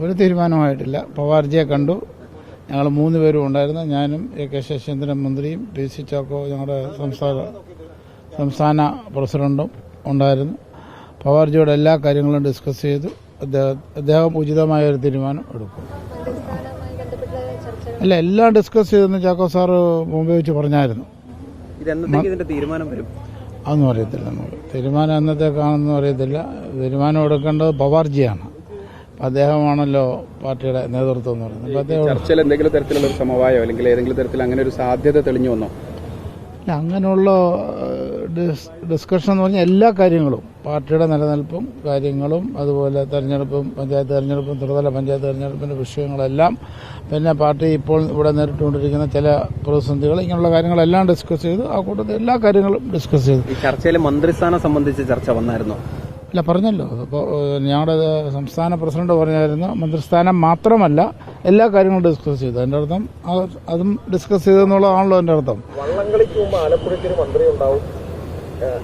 ഒരു തീരുമാനമായിട്ടില്ല. പവാർജിയെ കണ്ടു. ഞങ്ങൾ 3 പേരും ഉണ്ടായിരുന്നു. ഞാനും A.K. ശശീന്ദ്രൻ മന്ത്രിയും PC ചാക്കോ ഞങ്ങളുടെ സംസ്ഥാന പ്രസിഡന്റും ഉണ്ടായിരുന്നു. പവാർജിയോട് എല്ലാ കാര്യങ്ങളും ഡിസ്കസ് ചെയ്തു. അദ്ദേഹം ഉചിതമായ ഒരു തീരുമാനം എടുക്കും. അല്ല, എല്ലാം ഡിസ്കസ് ചെയ്തെന്ന് ചാക്കോ സാറ് മുമ്പേ വെച്ച് പറഞ്ഞായിരുന്നു. തീരുമാനം വരും അതൊന്നും അറിയത്തില്ല. നമുക്ക് തീരുമാനം എന്നത്തേക്കാണെന്നും അറിയത്തില്ല. തീരുമാനം എടുക്കേണ്ടത് പവാർജിയാണ്. അദ്ദേഹമാണല്ലോ പാർട്ടിയുടെ നേതൃത്വം എന്ന് പറയുന്നത്. ചർച്ചയിൽ എന്തെങ്കിലും തരത്തിലുള്ള ഒരു സമവായോ അല്ലെങ്കിൽ ഏതെങ്കിലും തരത്തിൽ അങ്ങനെ ഒരു സാധ്യത തെളിഞ്ഞു വന്നോ? അല്ല, അങ്ങനെയുള്ള ഡിസ്കഷൻ എന്ന് പറഞ്ഞാൽ എല്ലാ കാര്യങ്ങളും, പാർട്ടിയുടെ നിലനിൽപ്പും കാര്യങ്ങളും, അതുപോലെ തെരഞ്ഞെടുപ്പും, പഞ്ചായത്ത് തെരഞ്ഞെടുപ്പും, ത്രിതല പഞ്ചായത്ത് തെരഞ്ഞെടുപ്പിന്റെ വിഷയങ്ങളെല്ലാം, പിന്നെ പാർട്ടി ഇപ്പോൾ ഇവിടെ നേരിട്ടുകൊണ്ടിരിക്കുന്ന ചില പ്രതിസന്ധികൾ, ഇങ്ങനെയുള്ള കാര്യങ്ങളെല്ലാം ഡിസ്കസ് ചെയ്തു. ആ കൂട്ടത്തിൽ എല്ലാ കാര്യങ്ങളും ഡിസ്കസ് ചെയ്തു. ഈ ചർച്ചയിൽ മന്ത്രിസ്ഥാനം സംബന്ധിച്ച് ചർച്ച വന്നായിരുന്നോ? അല്ല, പറഞ്ഞല്ലോ. അപ്പോൾ ഞങ്ങളുടെ സംസ്ഥാന പ്രസിഡന്റ് പറഞ്ഞായിരുന്നു മന്ത്രിസ്ഥാനം മാത്രമല്ല എല്ലാ കാര്യങ്ങളും ഡിസ്കസ് ചെയ്തു. അതിന്റെ അർത്ഥം അതും ഡിസ്കസ് ചെയ്തെന്നുള്ളതാണല്ലോ എൻ്റെ അർത്ഥം. വള്ളംകളിക്ക് മുമ്പ് ആലപ്പുഴയ്ക്കൊരു മന്ത്രി ഉണ്ടാവും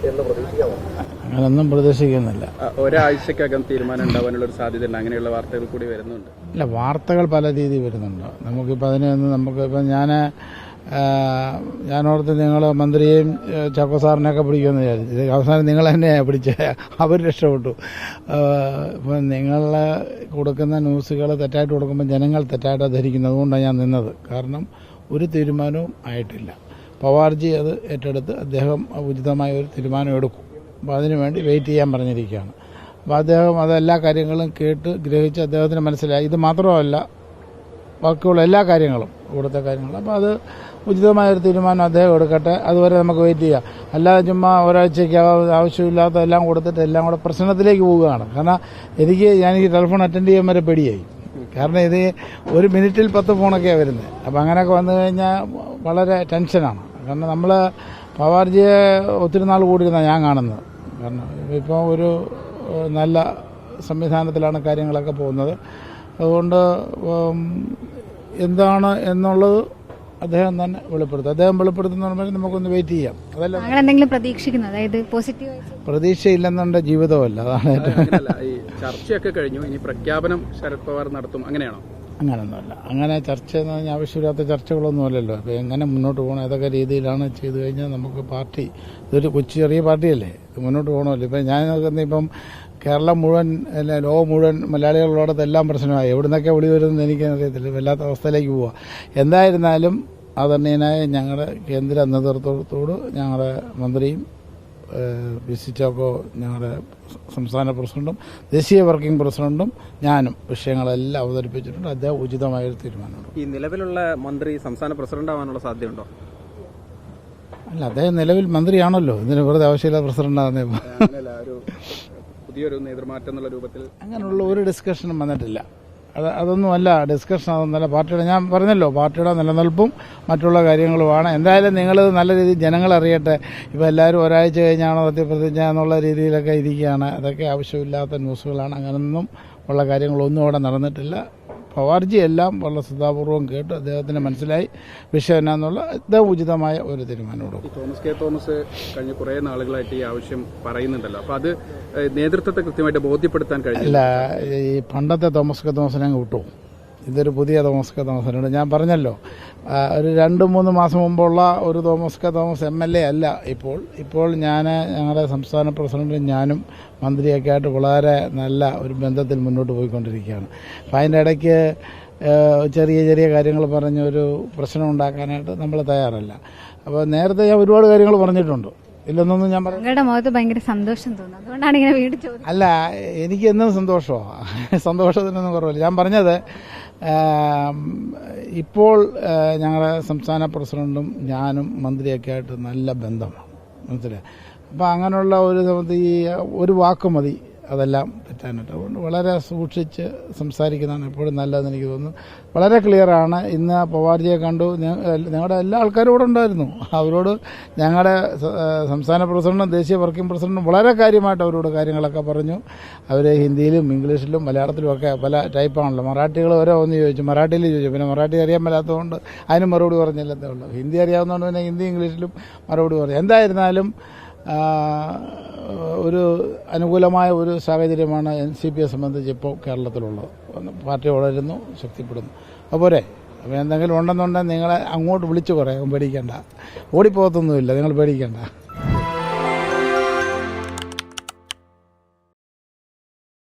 എന്ന് പ്രതീക്ഷിക്കാമോ? അങ്ങനൊന്നും പ്രതീക്ഷിക്കുന്നില്ല. ഒരാഴ്ചക്കകം തീരുമാനം ഉണ്ടാവാനുള്ള ഒരു സാധ്യതയുണ്ട്. അങ്ങനെയുള്ള വാർത്തകൾ കൂടി വരുന്നുണ്ട്. ഇല്ല, വാർത്തകൾ പല രീതിയിൽ വരുന്നുണ്ട്. നമുക്കിപ്പോൾ നമുക്കിപ്പം ഞാനോർത്ത് നിങ്ങൾ മന്ത്രിയെയും ചാക്കോ സാറിനെയൊക്കെ പിടിക്കുമെന്ന് വിചാരിച്ചു. അവസാനം നിങ്ങൾ തന്നെയാണ് പിടിച്ച്. അവർ രക്ഷപ്പെട്ടു. ഇപ്പം നിങ്ങൾ കൊടുക്കുന്ന ന്യൂസുകൾ തെറ്റായിട്ട് കൊടുക്കുമ്പോൾ ജനങ്ങൾ തെറ്റായിട്ട് ധരിക്കുന്നത്. അതുകൊണ്ടാണ് ഞാൻ നിന്നത്. കാരണം ഒരു തീരുമാനവും ആയിട്ടില്ല. പവാർജി അത് ഏറ്റെടുത്ത് അദ്ദേഹം ഉചിതമായ ഒരു തീരുമാനം എടുക്കും. അപ്പോൾ അതിനുവേണ്ടി വെയിറ്റ് ചെയ്യാൻ പറഞ്ഞിരിക്കുകയാണ്. അപ്പോൾ അദ്ദേഹം അതെല്ലാ കാര്യങ്ങളും കേട്ട് ഗ്രഹിച്ച് അദ്ദേഹത്തിന് മനസ്സിലായി. ഇത് മാത്രമല്ല, ബാക്കിയുള്ള എല്ലാ കാര്യങ്ങളും, ഇവിടുത്തെ കാര്യങ്ങൾ. അപ്പോൾ അത് ഉചിതമായൊരു തീരുമാനം അദ്ദേഹം എടുക്കട്ടെ. അതുവരെ നമുക്ക് വെയിറ്റ് ചെയ്യാം. അല്ലാതെ ചുമ്മാ ഒരാഴ്ചയ്ക്ക് ആവശ്യമില്ലാത്ത എല്ലാം കൊടുത്തിട്ട് എല്ലാം കൂടെ പ്രശ്നത്തിലേക്ക് പോവുകയാണ്. കാരണം ഞാൻ ഈ ടെലിഫോൺ അറ്റൻഡ് ചെയ്യാൻ വരെ പേടിയായി. കാരണം ഇത് 1 മിനിറ്റിൽ 10 ഫോണൊക്കെയാണ് വരുന്നത്. അപ്പം അങ്ങനെയൊക്കെ വന്നു കഴിഞ്ഞാൽ വളരെ ടെൻഷനാണ്. കാരണം നമ്മൾ പവാർജിയെ ഒത്തിരി നാൾ കൂടിയിരുന്നാണ് ഞാൻ കാണുന്നത്. കാരണം ഇപ്പോൾ ഒരു നല്ല സംവിധാനത്തിലാണ് കാര്യങ്ങളൊക്കെ പോകുന്നത്. അതുകൊണ്ട് എന്താണ് എന്നുള്ളത് അദ്ദേഹം തന്നെ വെളിപ്പെടുത്തും. അദ്ദേഹം വെളിപ്പെടുത്തുന്ന നമുക്കൊന്ന് വെയിറ്റ് ചെയ്യാം. അതല്ല പ്രതീക്ഷിക്കുന്നു. അതായത് പ്രതീക്ഷയില്ലെന്നുണ്ട് ജീവിതമല്ല. അതാണ് ഈ ചർച്ചയൊക്കെ കഴിഞ്ഞു. ഇനി പ്രഖ്യാപനം ശരത് പവാർ നടത്തും. അങ്ങനെയാണോ? അങ്ങനെയൊന്നുമല്ല. അങ്ങനെ ചർച്ച എന്ന് പറഞ്ഞാൽ ആവശ്യമില്ലാത്ത ചർച്ചകളൊന്നുമല്ലല്ലോ. അപ്പോൾ എങ്ങനെ മുന്നോട്ട് പോകണം, ഏതൊക്കെ രീതിയിലാണ് ചെയ്തു കഴിഞ്ഞാൽ നമുക്ക് പാർട്ടി, ഇതൊരു ചെറിയ പാർട്ടിയല്ലേ, ഇത് മുന്നോട്ട് പോകണമല്ലോ. ഇപ്പം ഞാൻ നോക്കുന്ന ഇപ്പം കേരളം മുഴുവൻ, ലോകം മുഴുവൻ മലയാളികളോടത്ത് എല്ലാം പ്രശ്നമായി. എവിടെ നിന്നൊക്കെ വിളി വരുമെന്ന് എനിക്കറിയത്തില്ല. വല്ലാത്ത അവസ്ഥയിലേക്ക് പോവുക. എന്തായിരുന്നാലും ആദരണീയനായ ഞങ്ങളുടെ കേന്ദ്ര നേതൃത്വത്തോട് ഞങ്ങളുടെ മന്ത്രിയും PC ചാക്കോ, ഞങ്ങളുടെ സംസ്ഥാന പ്രസിഡന്റും ദേശീയ വർക്കിംഗ് പ്രസിഡന്റും ഞാനും വിഷയങ്ങളെല്ലാം അവതരിപ്പിച്ചിട്ടുണ്ട്. അദ്ദേഹം ഉചിതമായൊരു തീരുമാനമുണ്ട്. ഈ നിലവിലുള്ള മന്ത്രി സംസ്ഥാന പ്രസിഡന്റ് ആവാനുള്ള സാധ്യതയുണ്ടോ? അല്ല, അദ്ദേഹം നിലവിൽ മന്ത്രിയാണല്ലോ. ഇതിന് വെറുതെ ആവശ്യമില്ല പ്രസിഡന്റാകുന്നേ. പുതിയൊരു നേതൃമാറ്റം എന്നുള്ള രൂപത്തിൽ അങ്ങനെയുള്ള ഒരു ഡിസ്കഷനും വന്നിട്ടില്ല. അതൊന്നുമല്ല ഡിസ്കഷൻ. അതൊന്നല്ല. പാർട്ടിയുടെ, ഞാൻ പറഞ്ഞല്ലോ, പാർട്ടിയുടെ നിലനിൽപ്പും മറ്റുള്ള കാര്യങ്ങളുമാണ്. എന്തായാലും നിങ്ങളിത് നല്ല രീതിയിൽ ജനങ്ങൾ അറിയട്ടെ. ഇപ്പോൾ എല്ലാവരും ഒരാഴ്ച കഴിഞ്ഞാണോ സത്യപ്രതിജ്ഞ എന്നുള്ള രീതിയിലൊക്കെ ഇരിക്കുകയാണ്. അതൊക്കെ ആവശ്യമില്ലാത്ത ന്യൂസുകളാണ്. അങ്ങനൊന്നും ഉള്ള കാര്യങ്ങളൊന്നും അവിടെ നടന്നിട്ടില്ല. പവാർജി എല്ലാം വളരെ ശ്രദ്ധാപൂർവം കേട്ട് അദ്ദേഹത്തിന് മനസ്സിലായി വിഷയം എന്നാന്നുള്ള അദ്ദേഹം ഉചിതമായ ഒരു തീരുമാനമെടുക്കും. തോമസ് കഴിഞ്ഞ കുറേ നാളുകളായിട്ട് ഈ ആവശ്യം പറയുന്നുണ്ടല്ലോ. അപ്പോൾ അത് നേതൃത്വത്തെ കൃത്യമായിട്ട് ബോധ്യപ്പെടുത്താൻ കഴിഞ്ഞില്ല. ഈ പണ്ടത്തെ തോമസിനെ അങ്ങ് വിട്ടു. ഇതൊരു പുതിയ തോമസിനോട് ഞാൻ പറഞ്ഞല്ലോ, ഒരു 2-3 മാസം മുമ്പുള്ള ഒരു തോമസ് MLA അല്ല ഇപ്പോൾ ഞങ്ങളുടെ സംസ്ഥാന പ്രസിഡന്റും ഞാനും മന്ത്രിയൊക്കെ ആയിട്ട് വളരെ നല്ല ഒരു ബന്ധത്തിൽ മുന്നോട്ട് പോയിക്കൊണ്ടിരിക്കുകയാണ്. അപ്പം അതിൻ്റെ ഇടയ്ക്ക് ചെറിയ കാര്യങ്ങൾ പറഞ്ഞൊരു പ്രശ്നം ഉണ്ടാക്കാനായിട്ട് നമ്മൾ തയ്യാറല്ല. അപ്പോൾ നേരത്തെ ഞാൻ ഒരുപാട് കാര്യങ്ങൾ പറഞ്ഞിട്ടുണ്ട്. ഇല്ലെന്നൊന്നും ഞാൻ പറഞ്ഞു. മുഖത്ത് ഭയങ്കര സന്തോഷം തോന്നുന്നു. അതുകൊണ്ടാണ് ഇങ്ങനെ വീട് ചോദിച്ചത്. അല്ല, എനിക്ക് എന്നും സന്തോഷമാണ്. സന്തോഷത്തിനൊന്നും കുറവില്ല. ഞാൻ പറഞ്ഞത് ഇപ്പോൾ ഞങ്ങളുടെ സംസ്ഥാന പ്രസിഡന്റും ഞാനും മന്ത്രിയൊക്കെ ആയിട്ട് നല്ല ബന്ധമാണ്. മനസ്സിലായി. അപ്പം അങ്ങനെയുള്ള ഒരു സമയത്ത് ഈ ഒരു വാക്ക് മതി അതെല്ലാം തെറ്റാനായിട്ട്. അതുകൊണ്ട് വളരെ സൂക്ഷിച്ച് സംസാരിക്കുന്നതാണ് എപ്പോഴും നല്ലതെന്ന് എനിക്ക് തോന്നുന്നു. വളരെ ക്ലിയറാണ്. ഇന്ന് പവാർജിയെ കണ്ടു. ഞങ്ങളുടെ എല്ലാ ആൾക്കാരും ഇവിടെ ഉണ്ടായിരുന്നു. അവരോട് ഞങ്ങളുടെ സംസ്ഥാന പ്രസിഡന്റും ദേശീയ വർക്കിംഗ് പ്രസിഡന്റും വളരെ കാര്യമായിട്ട് അവരോട് കാര്യങ്ങളൊക്കെ പറഞ്ഞു. അവർ ഹിന്ദിയിലും ഇംഗ്ലീഷിലും മലയാളത്തിലും ഒക്കെ പല ടൈപ്പാണല്ലോ. മറാഠികൾ ഓരോ ഒന്ന് ചോദിച്ചു, മറാഠിയിൽ ചോദിച്ചു. പിന്നെ മറാഠി അറിയാൻ മേലാത്തതുകൊണ്ട് അതിന് മറുപടി പറഞ്ഞില്ലതേ ഉള്ളൂ. ഹിന്ദി അറിയാവുന്നതുകൊണ്ട് പിന്നെ ഹിന്ദി ഇംഗ്ലീഷിലും മറുപടി പറഞ്ഞു. എന്തായിരുന്നാലും ഒരു അനുകൂലമായ ഒരു സാഹചര്യമാണ് NCPയെ സംബന്ധിച്ച് ഇപ്പോൾ കേരളത്തിലുള്ളത്. പാർട്ടി വളരുന്നു, ശക്തിപ്പെടുന്നു. അപ്പോൾ അപ്പോൾ എന്തെങ്കിലും ഉണ്ടെന്നുണ്ടെങ്കിൽ നിങ്ങളെ അങ്ങോട്ട് വിളിച്ചു പറയാം, പേടിക്കേണ്ട. ഓടിപ്പോകത്തൊന്നുമില്ല, നിങ്ങൾ പേടിക്കേണ്ട.